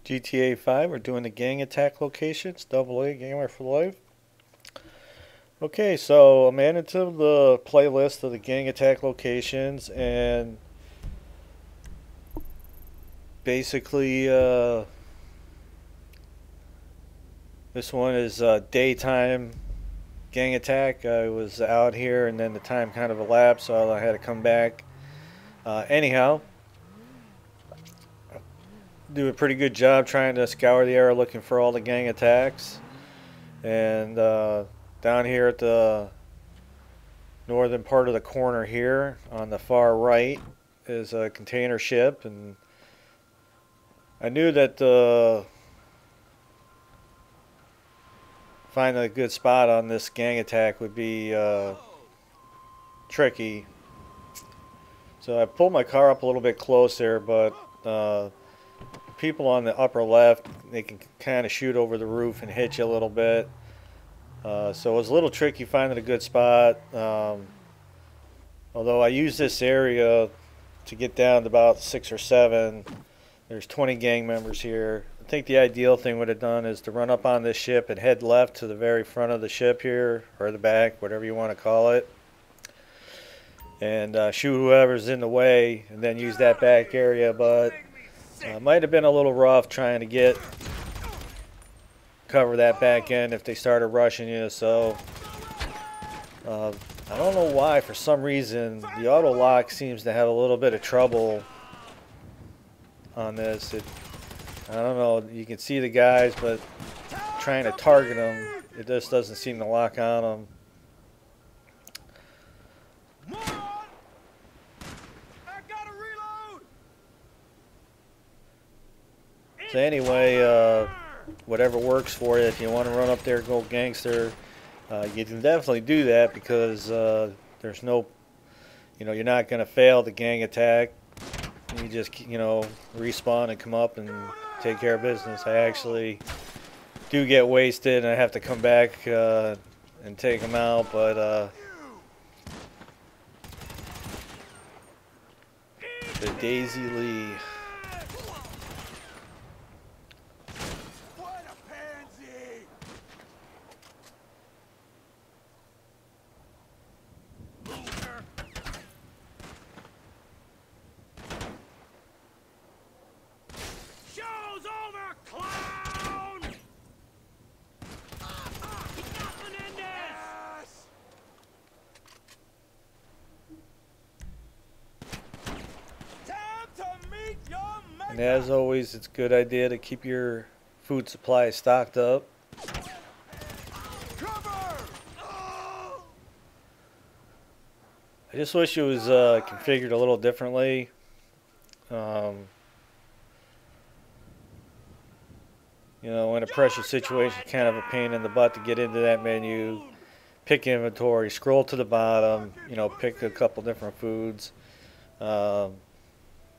GTA 5, we're doing the gang attack locations, double A gamer for life. Okay, so I'm adding to the playlist of the gang attack locations, and basically, this one is daytime gang attack. I was out here, and then the time kind of elapsed, so I had to come back. Anyhow, do a pretty good job trying to scour the area looking for all the gang attacks. And down here at the northern part of the corner here on the far right is a container ship, and I knew that finding a good spot on this gang attack would be tricky. So I pulled my car up a little bit closer, but people on the upper left, they can kind of shoot over the roof and hit you a little bit. So it was a little tricky finding a good spot. Although I used this area to get down to about 6 or 7. There's 20 gang members here. I think the ideal thing would have done is to run up on this ship and head left to the very front of the ship here, or the back, whatever you want to call it, and shoot whoever's in the way, and then use that back area. But it might have been a little rough trying to cover that back end if they started rushing you. So I don't know why, for some reason the auto lock seems to have a little bit of trouble on this. I don't know, you can see the guys, but trying to target them, it just doesn't seem to lock on them. So anyway, whatever works for you. If you want to run up there and go gangster, you can definitely do that, because there's no, you're not going to fail the gang attack. You just, respawn and come up and take care of business. I actually do get wasted and I have to come back and take them out, but the Daisy Lee. And as always, it's a good idea to keep your food supply stocked up. I just wish it was configured a little differently. In a pressure situation, kind of a pain in the butt to get into that menu, pick inventory, scroll to the bottom, pick a couple different foods.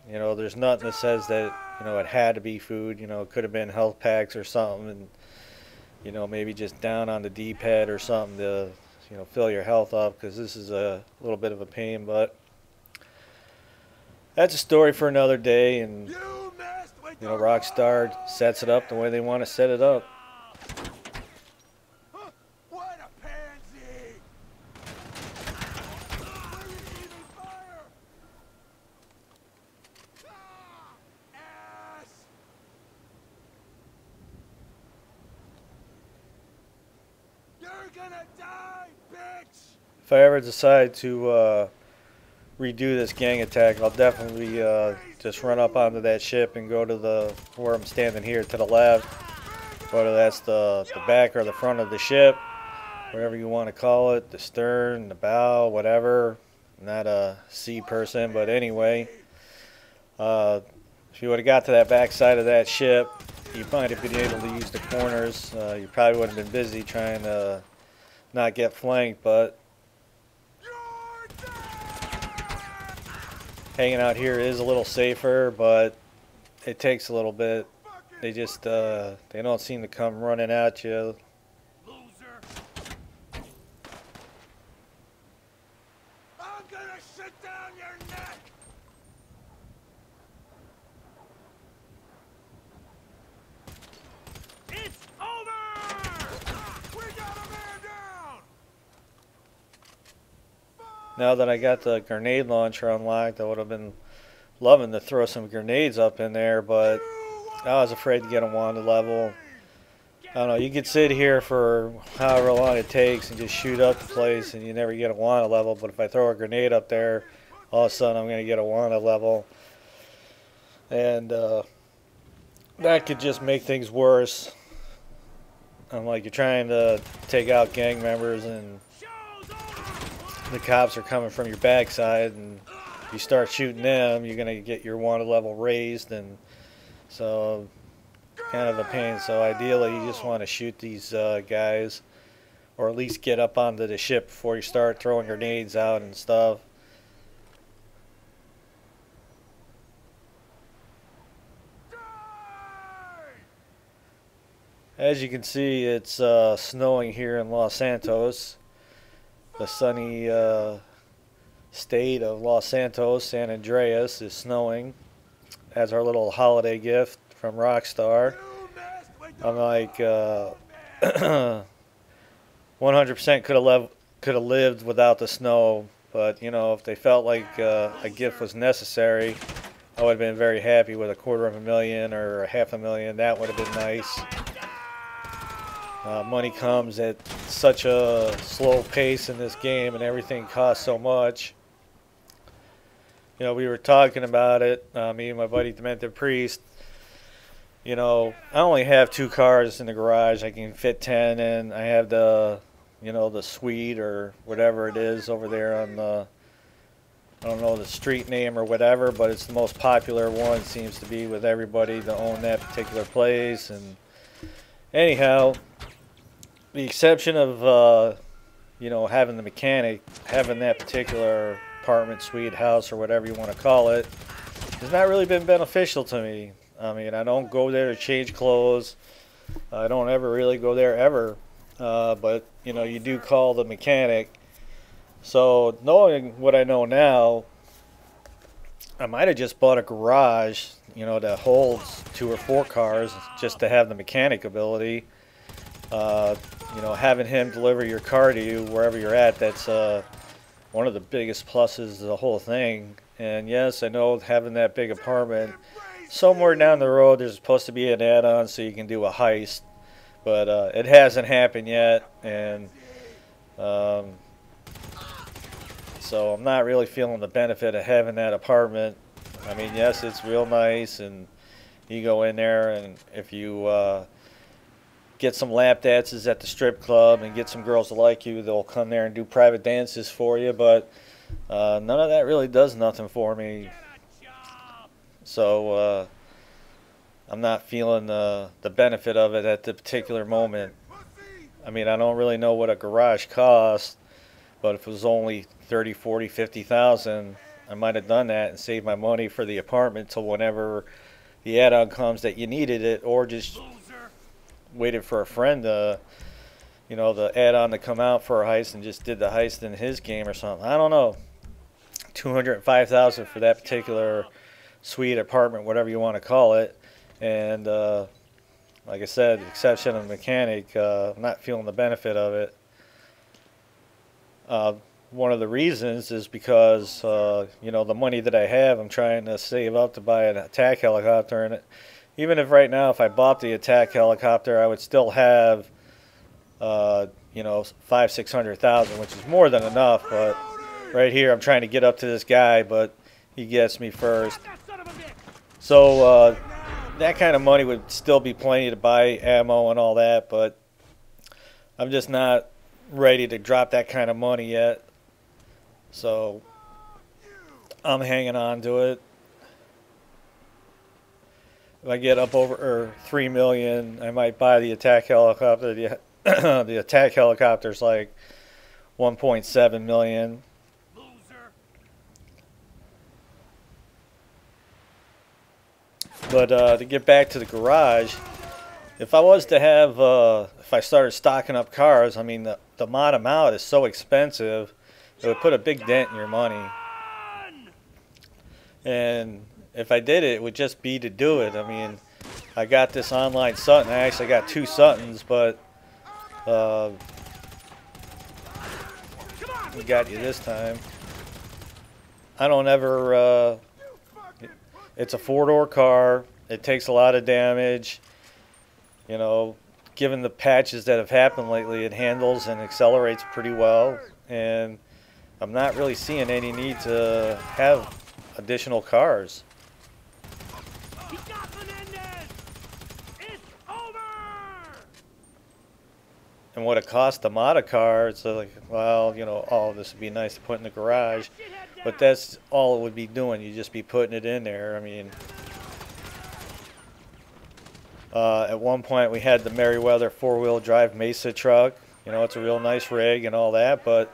There's nothing that says that, it had to be food. It could have been health packs or something, and, maybe just down on the D-pad or something to, fill your health up, because this is a little bit of a pain. But that's a story for another day, and, Rockstar sets it up the way they want to set it up. Gonna die, bitch! If I ever decide to redo this gang attack, I'll definitely just run up onto that ship and go to where I'm standing here to the left, whether that's the back or the front of the ship, whatever you want to call it, the stern, the bow, whatever. I'm not a sea person, but anyway, if you would have got to that back side of that ship, you might have been able to use the corners. You probably would have been busy trying to not get flanked, but hanging out here is a little safer, but it takes a little bit. They just they don't seem to come running at you. I'm gonna shut down your neck! Now that I got the grenade launcher unlocked, I would have been loving to throw some grenades up in there, but I was afraid to get them on the level. I don't know, you could sit here for however long it takes and just shoot up the place and you never get a Wana level, but if I throw a grenade up there, all of a sudden I'm going to get a Wana level. And that could just make things worse. I'm like, you're trying to take out gang members and the cops are coming from your backside, and you start shooting them, you're going to get your Wana level raised, and so kind of a pain. So ideally you just want to shoot these guys, or at least get up onto the ship before you start throwing grenades out and stuff. As you can see, it's snowing here in Los Santos, the sunny state of Los Santos. San Andreas is snowing as our little holiday gift from Rockstar. I'm like 100% could have lived without the snow, but you know, if they felt like a gift was necessary, I would have been very happy with $250,000 or $500,000. That would have been nice. Money comes at such a slow pace in this game, and everything costs so much. You know, we were talking about it, me and my buddy Demented Priest. You know, I only have 2 cars in the garage. I can fit 10 in. I have the, you know, the Suite or whatever it is over there on the, I don't know the street name or whatever, but it's the most popular one. Seems to be with everybody to own that particular place. And anyhow, the exception of, you know, having the mechanic, having that particular apartment, suite, house, or whatever you want to call it, has not really been beneficial to me. I mean, I don't go there to change clothes. I don't ever really go there ever. But, you know, you do call the mechanic. So knowing what I know now, I might have just bought a garage, you know, that holds 2 or 4 cars just to have the mechanic ability. You know, having him deliver your car to you wherever you're at, that's one of the biggest pluses of the whole thing. And yes, I know having that big apartment, somewhere down the road there's supposed to be an add-on so you can do a heist, but it hasn't happened yet, and so I'm not really feeling the benefit of having that apartment. I mean, yes, it's real nice, and you go in there, and if you get some lap dances at the strip club and get some girls to like you, they'll come there and do private dances for you, but none of that really does nothing for me. So I'm not feeling the benefit of it at the particular moment. I mean, I don't really know what a garage costs, but if it was only 30, 40, 50,000, I might have done that and saved my money for the apartment till whenever the add-on comes that you needed it, or just waited for a friend to, you know, the add-on to come out for a heist and just did the heist in his game or something. I don't know. $205,000 for that particular suite, apartment, whatever you want to call it. And like I said, the exception of the mechanic, I'm not feeling the benefit of it. One of the reasons is because, you know, the money that I have, I'm trying to save up to buy an attack helicopter. And even if right now, if I bought the attack helicopter, I would still have, you know, $500,000-600,000, which is more than enough. But right here, I'm trying to get up to this guy, but he gets me first. So that kind of money would still be plenty to buy ammo and all that, but I'm just not ready to drop that kind of money yet. So I'm hanging on to it. If I get up over 3 million, I might buy the attack helicopter. The attack helicopter's like 1.7 million. But to get back to the garage, if I was to have, if I started stocking up cars, I mean, the mod amount is so expensive, it would put a big dent in your money. And if I did it, it would just be to do it. I mean, I got this online Sutton. I actually got 2 Suttons, but we got you this time. I don't ever. It's a four-door car. It takes a lot of damage. You know, given the patches that have happened lately, it handles and accelerates pretty well. And I'm not really seeing any need to have additional cars. He got Menendez! It's over! And what it costs to mod a car, it's like, well, you know, oh, this would be nice to put in the garage. But that's all it would be doing. You'd just be putting it in there. I mean, at one point we had the Merriweather four-wheel drive Mesa truck. You know, it's a real nice rig and all that, but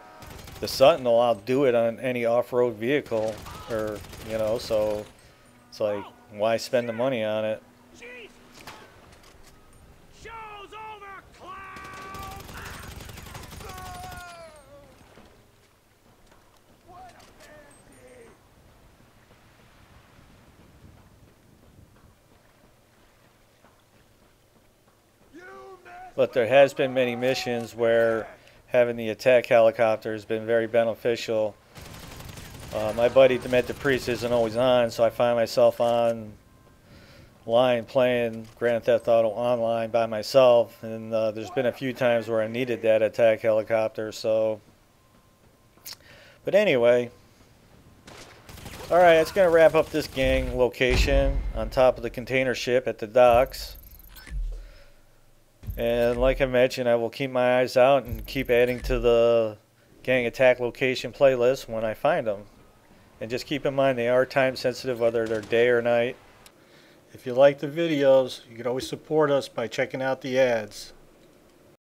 the Sutton will outdo it on any off-road vehicle, or, you know, so it's like, why spend the money on it? Jeez! Show's over, clown! What a pansy! You messed But there has been many missions where having the attack helicopter has been very beneficial. My buddy Demet Priest isn't always on, so I find myself online playing Grand Theft Auto Online by myself, and there's been a few times where I needed that attack helicopter. So, but anyway, all right, that's gonna wrap up this gang location on top of the container ship at the docks. And like I mentioned, I will keep my eyes out and keep adding to the gang attack location playlist when I find them. And just keep in mind they are time sensitive, whether they're day or night. If you like the videos, you can always support us by checking out the ads.